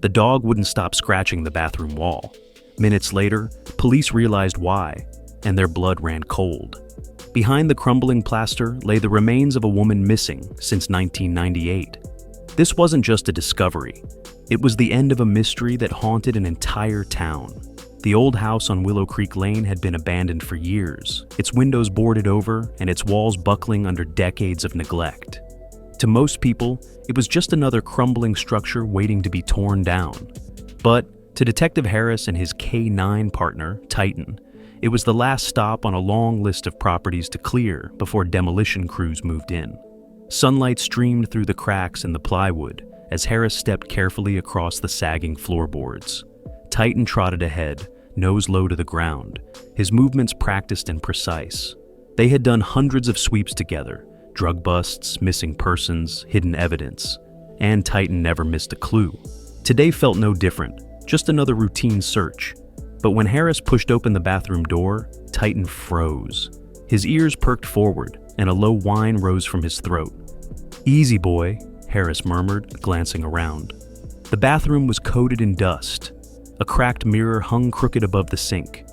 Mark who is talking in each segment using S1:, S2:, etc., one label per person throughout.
S1: The dog wouldn't stop scratching the bathroom wall. Minutes later, police realized why, and their blood ran cold. Behind the crumbling plaster lay the remains of a woman missing since 1998. This wasn't just a discovery. It was the end of a mystery that haunted an entire town. The old house on Willow Creek Lane had been abandoned for years, its windows boarded over and its walls buckling under decades of neglect. To most people, it was just another crumbling structure waiting to be torn down. But to Detective Harris and his K-9 partner, Titan, it was the last stop on a long list of properties to clear before demolition crews moved in. Sunlight streamed through the cracks in the plywood as Harris stepped carefully across the sagging floorboards. Titan trotted ahead, nose low to the ground, his movements practiced and precise. They had done hundreds of sweeps together, drug busts, missing persons, hidden evidence, and Titan never missed a clue. Today felt no different, just another routine search. But when Harris pushed open the bathroom door, Titan froze. His ears perked forward, and a low whine rose from his throat. "Easy, boy," Harris murmured, glancing around. The bathroom was coated in dust. A cracked mirror hung crooked above the sink.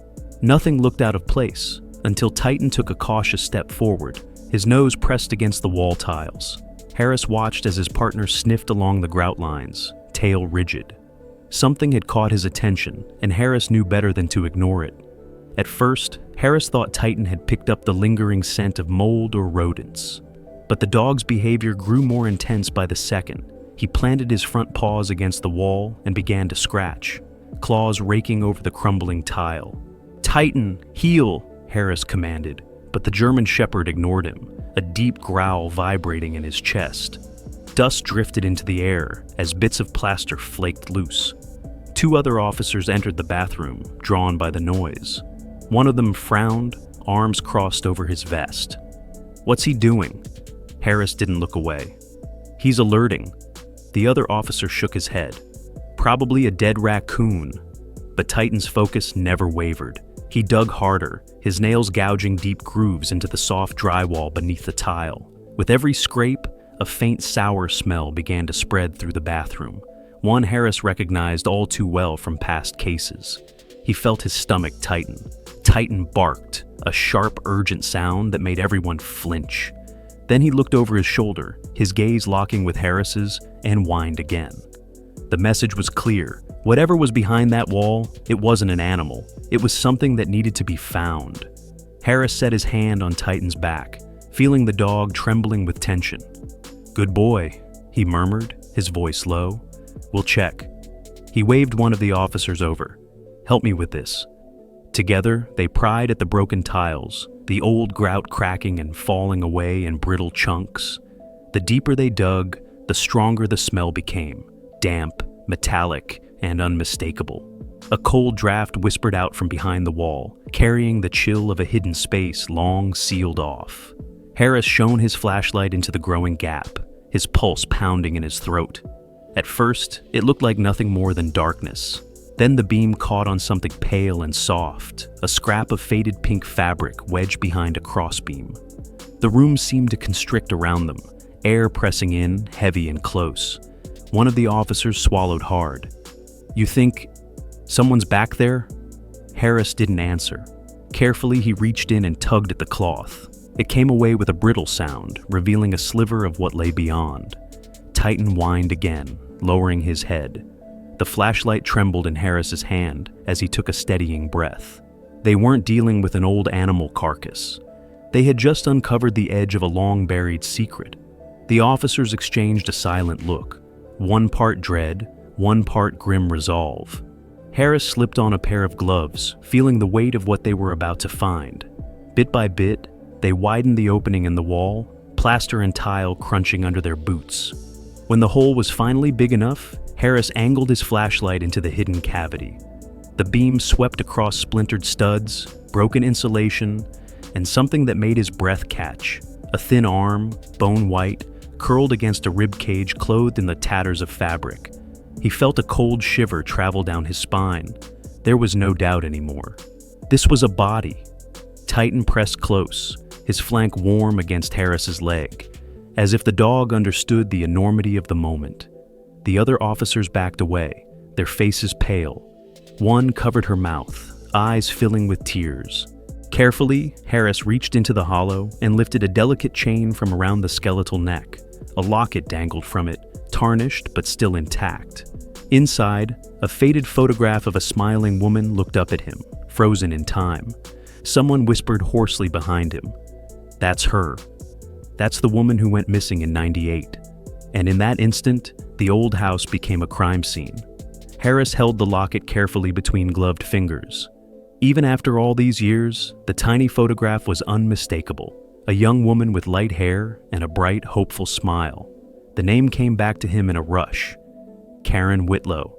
S1: Nothing looked out of place until Titan took a cautious step forward, his nose pressed against the wall tiles. Harris watched as his partner sniffed along the grout lines, tail rigid. Something had caught his attention, and Harris knew better than to ignore it. At first, Harris thought Titan had picked up the lingering scent of mold or rodents. But the dog's behavior grew more intense by the second. He planted his front paws against the wall and began to scratch, claws raking over the crumbling tile. "Titan, heel!" Harris commanded, but the German Shepherd ignored him, a deep growl vibrating in his chest. Dust drifted into the air as bits of plaster flaked loose. Two other officers entered the bathroom, drawn by the noise. One of them frowned, arms crossed over his vest. "What's he doing?" Harris didn't look away. "He's alerting." The other officer shook his head. "Probably a dead raccoon." But Titan's focus never wavered. He dug harder, his nails gouging deep grooves into the soft drywall beneath the tile. With every scrape, a faint sour smell began to spread through the bathroom, one Harris recognized all too well from past cases. He felt his stomach tighten. Titan barked, a sharp, urgent sound that made everyone flinch. Then he looked over his shoulder, his gaze locking with Harris's, and whined again. The message was clear. Whatever was behind that wall, it wasn't an animal. It was something that needed to be found. Harris set his hand on Titan's back, feeling the dog trembling with tension. "Good boy," he murmured, his voice low. "We'll check." He waved one of the officers over. "Help me with this." Together, they pried at the broken tiles, the old grout cracking and falling away in brittle chunks. The deeper they dug, the stronger the smell became, damp, metallic, and unmistakable. A cold draft whispered out from behind the wall, carrying the chill of a hidden space long sealed off. Harris shone his flashlight into the growing gap, his pulse pounding in his throat. At first, it looked like nothing more than darkness. Then the beam caught on something pale and soft, a scrap of faded pink fabric wedged behind a crossbeam. The room seemed to constrict around them, air pressing in, heavy and close. One of the officers swallowed hard. "You think someone's back there?" Harris didn't answer. Carefully, he reached in and tugged at the cloth. It came away with a brittle sound, revealing a sliver of what lay beyond. Titan whined again, lowering his head. The flashlight trembled in Harris's hand as he took a steadying breath. They weren't dealing with an old animal carcass. They had just uncovered the edge of a long-buried secret. The officers exchanged a silent look, one part dread, one part grim resolve. Harris slipped on a pair of gloves, feeling the weight of what they were about to find. Bit by bit, they widened the opening in the wall, plaster and tile crunching under their boots. When the hole was finally big enough, Harris angled his flashlight into the hidden cavity. The beam swept across splintered studs, broken insulation, and something that made his breath catch. A thin arm, bone white, curled against a rib cage clothed in the tatters of fabric. He felt a cold shiver travel down his spine. There was no doubt anymore. This was a body. Titan pressed close, his flank warm against Harris's leg, as if the dog understood the enormity of the moment. The other officers backed away, their faces pale. One covered her mouth, eyes filling with tears. Carefully, Harris reached into the hollow and lifted a delicate chain from around the skeletal neck. A locket dangled from it, tarnished but still intact. Inside, a faded photograph of a smiling woman looked up at him, frozen in time. Someone whispered hoarsely behind him, "That's her. That's the woman who went missing in '98. And in that instant, the old house became a crime scene. Harris held the locket carefully between gloved fingers. Even after all these years, the tiny photograph was unmistakable. A young woman with light hair and a bright, hopeful smile. The name came back to him in a rush. Karen Whitlow.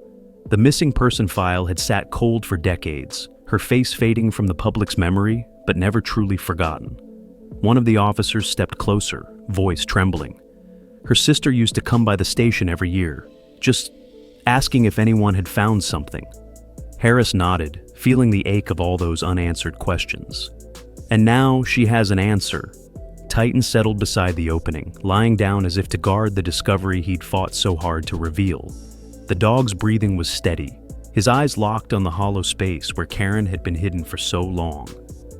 S1: The missing person file had sat cold for decades, her face fading from the public's memory, but never truly forgotten. One of the officers stepped closer, voice trembling. Her sister used to come by the station every year, just asking if anyone had found something. Harris nodded, feeling the ache of all those unanswered questions. And now she has an answer. Titan settled beside the opening, lying down as if to guard the discovery he'd fought so hard to reveal. The dog's breathing was steady, his eyes locked on the hollow space where Karen had been hidden for so long.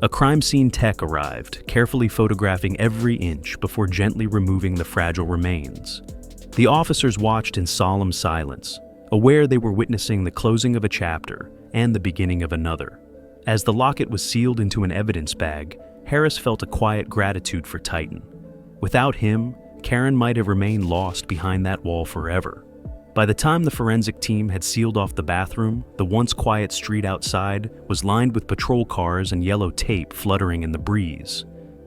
S1: A crime scene tech arrived, carefully photographing every inch before gently removing the fragile remains. The officers watched in solemn silence, aware they were witnessing the closing of a chapter and the beginning of another. As the locket was sealed into an evidence bag, Harris felt a quiet gratitude for Titan. Without him, Karen might have remained lost behind that wall forever. By the time the forensic team had sealed off the bathroom, the once quiet street outside was lined with patrol cars and yellow tape fluttering in the breeze.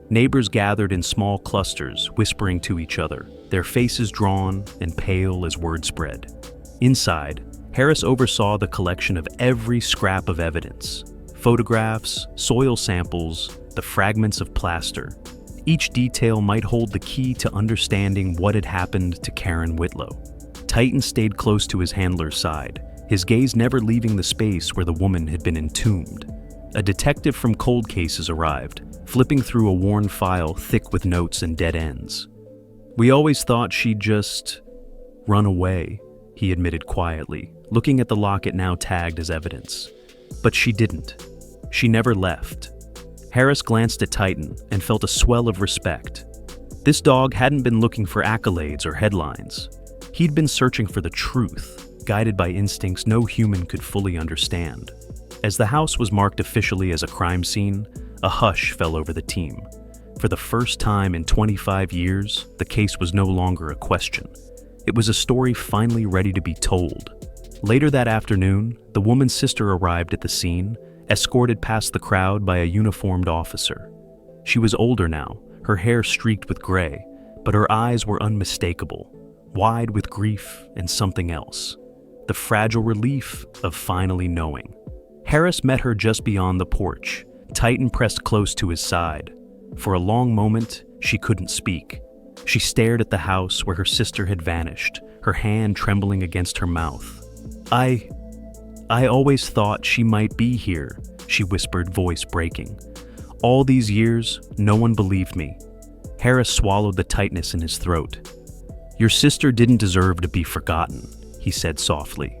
S1: Neighbors gathered in small clusters, whispering to each other, their faces drawn and pale as word spread. Inside, Harris oversaw the collection of every scrap of evidence. Photographs, soil samples, the fragments of plaster. Each detail might hold the key to understanding what had happened to Karen Whitlow. Titan stayed close to his handler's side, his gaze never leaving the space where the woman had been entombed. A detective from Cold Cases arrived, flipping through a worn file thick with notes and dead ends. "We always thought she'd just run away," he admitted quietly, looking at the locket now tagged as evidence. But she didn't. She never left. Harris glanced at Titan and felt a swell of respect. This dog hadn't been looking for accolades or headlines. He'd been searching for the truth, guided by instincts no human could fully understand. As the house was marked officially as a crime scene, a hush fell over the team. For the first time in 25 years, the case was no longer a question. It was a story finally ready to be told. Later that afternoon, the woman's sister arrived at the scene, escorted past the crowd by a uniformed officer. She was older now, her hair streaked with gray, but her eyes were unmistakable, wide with grief and something else. The fragile relief of finally knowing. Harris met her just beyond the porch, Titan pressed close to his side. For a long moment, she couldn't speak. She stared at the house where her sister had vanished, her hand trembling against her mouth. I always thought she might be here," she whispered, voice breaking. "All these years, no one believed me." Harris swallowed the tightness in his throat. "Your sister didn't deserve to be forgotten," he said softly.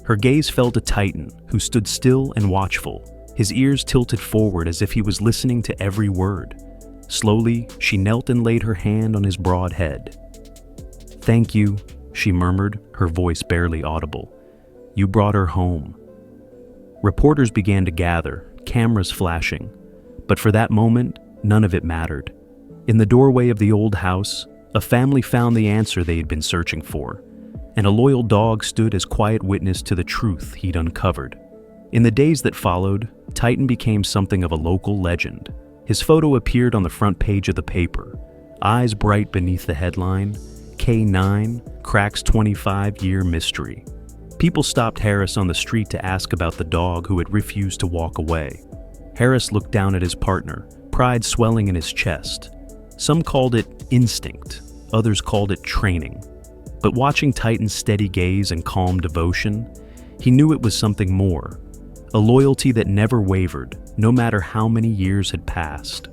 S1: Her gaze fell to Titan, who stood still and watchful, his ears tilted forward as if he was listening to every word. Slowly, she knelt and laid her hand on his broad head. "Thank you," she murmured, her voice barely audible. "You brought her home." Reporters began to gather, cameras flashing. But for that moment, none of it mattered. In the doorway of the old house, a family found the answer they had been searching for, and a loyal dog stood as quiet witness to the truth he'd uncovered. In the days that followed, Titan became something of a local legend. His photo appeared on the front page of the paper, eyes bright beneath the headline, "K9 cracks 25-year mystery." People stopped Harris on the street to ask about the dog who had refused to walk away. Harris looked down at his partner, pride swelling in his chest. Some called it instinct, others called it training. But watching Titan's steady gaze and calm devotion, he knew it was something more, a loyalty that never wavered, no matter how many years had passed.